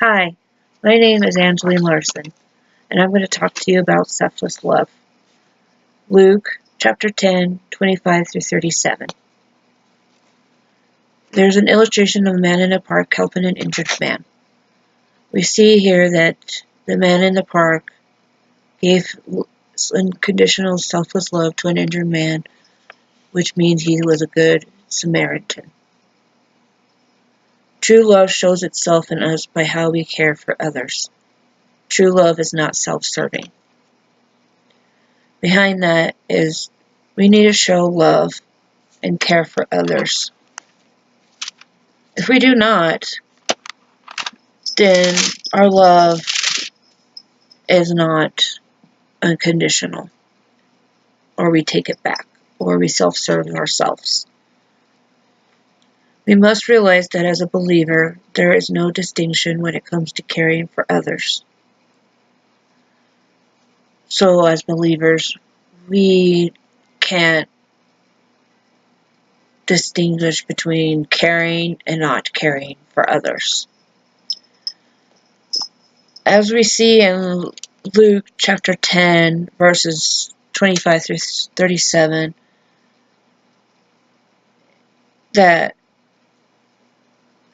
Hi, my name is Angeline Larson, and I'm going to talk to you about selfless love. Luke chapter 10, 25 through 37. There's an illustration of a man in a park helping an injured man. We see here that the man in the park gave unconditional selfless love to an injured man, which means he was a good Samaritan. True love shows itself in us by how we care for others. True love is not self-serving. Behind that is we need to show love and care for others. If we do not, then our love is not unconditional, or we take it back, or we self-serve ourselves. We must realize that as a believer, there is no distinction when it comes to caring for others. So as believers, we can't distinguish between caring and not caring for others. As we see in Luke chapter 10, verses 25 through 37, that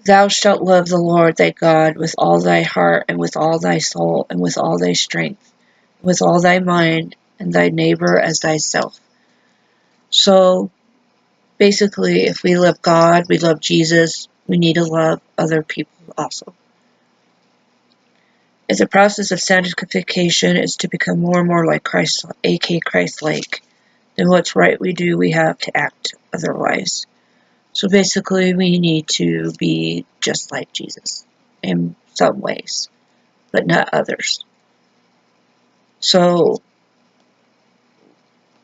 thou shalt love the Lord thy God with all thy heart and with all thy soul and with all thy strength, with all thy mind, and thy neighbor as thyself. So basically, if we love God, we love Jesus, we need to love other people also. It's a process of sanctification is to become more and more like Christ, aka Christ-like. Then what's right we do, we have to act otherwise. So basically, we need to be just like Jesus in some ways, but not others. So,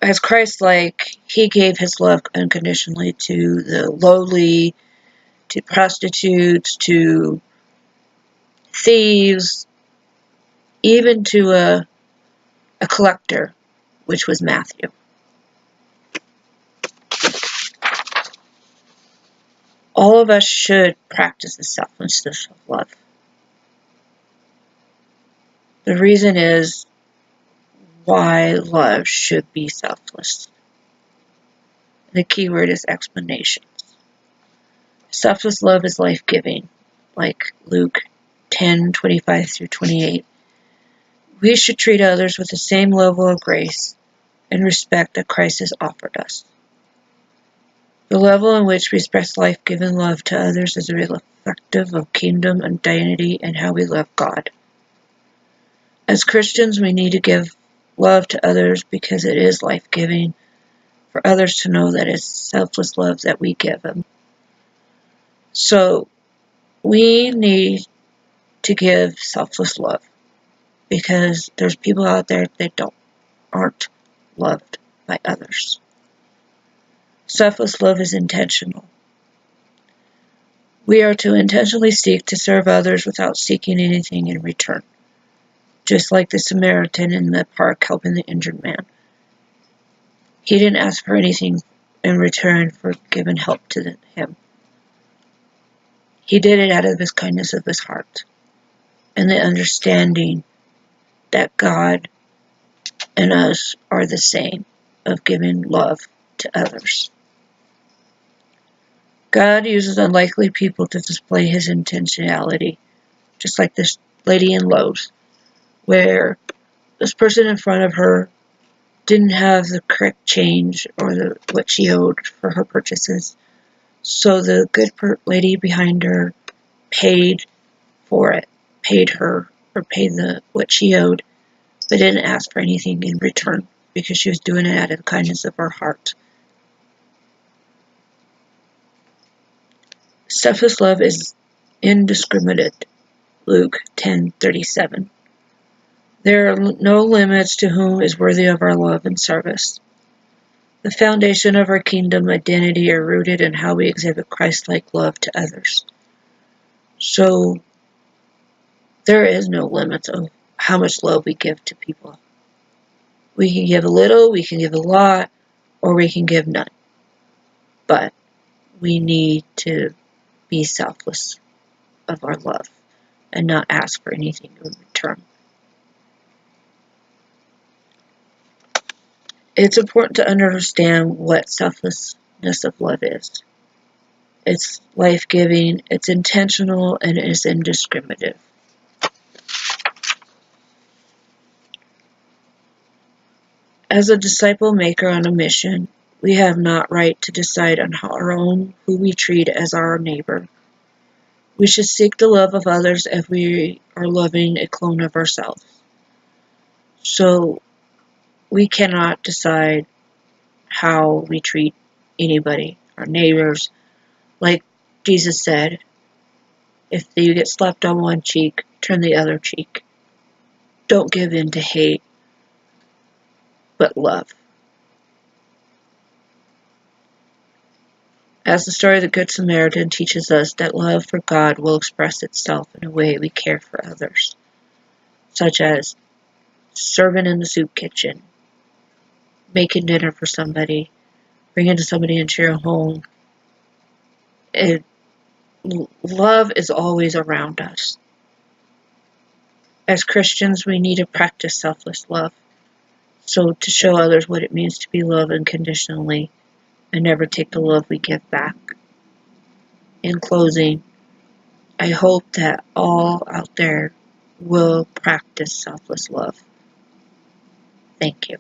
as Christ-like, he gave his love unconditionally to the lowly, to prostitutes, to thieves, even to a collector, which was Matthew. All of us should practice the selflessness of love. The reason is why love should be selfless. The key word is explanations. Selfless love is life-giving, like Luke 10:25 through 28. We should treat others with the same level of grace and respect that Christ has offered us. The level in which we express life-giving love to others is reflective of kingdom identity and how we love God. As Christians, we need to give love to others because it is life-giving for others to know that it's selfless love that we give them. So, we need to give selfless love because there's people out there that aren't loved by others. Selfless love is intentional. We are to intentionally seek to serve others without seeking anything in return, just like the Samaritan in the park helping the injured man. He didn't ask for anything in return for giving help to him. He did it out of his kindness of his heart and the understanding that God and us are the same, of giving love to others. God uses unlikely people to display his intentionality, just like this lady in Lowe's, where this person in front of her didn't have the correct change or what she owed for her purchases. So the good lady behind her paid for it, paid her, or paid what she owed, but didn't ask for anything in return because she was doing it out of the kindness of her heart. Selfless love is indiscriminate. Luke 10:37. There are no limits to whom is worthy of our love and service. The foundation of our kingdom identity are rooted in how we exhibit Christ-like love to others. So, there is no limits of how much love we give to people. We can give a little, we can give a lot, or we can give none. But we need to be selfless of our love and not ask for anything in return. It's important to understand what selflessness of love is. It's life-giving, it's intentional, and it's indiscriminate. As a disciple maker on a mission, we have not right to decide on who we treat as our neighbor. We should seek the love of others as we are loving a clone of ourselves. So we cannot decide how we treat anybody, our neighbors. Like Jesus said, if you get slapped on one cheek, turn the other cheek. Don't give in to hate, but love. As the story of the Good Samaritan teaches us that love for God will express itself in a way we care for others, such as serving in the soup kitchen, making dinner for somebody, bringing somebody into your home. Love is always around us. As Christians, we need to practice selfless love, so to show others what it means to be loved unconditionally and never take the love we give back. In closing, I hope that all out there will practice selfless love. Thank you.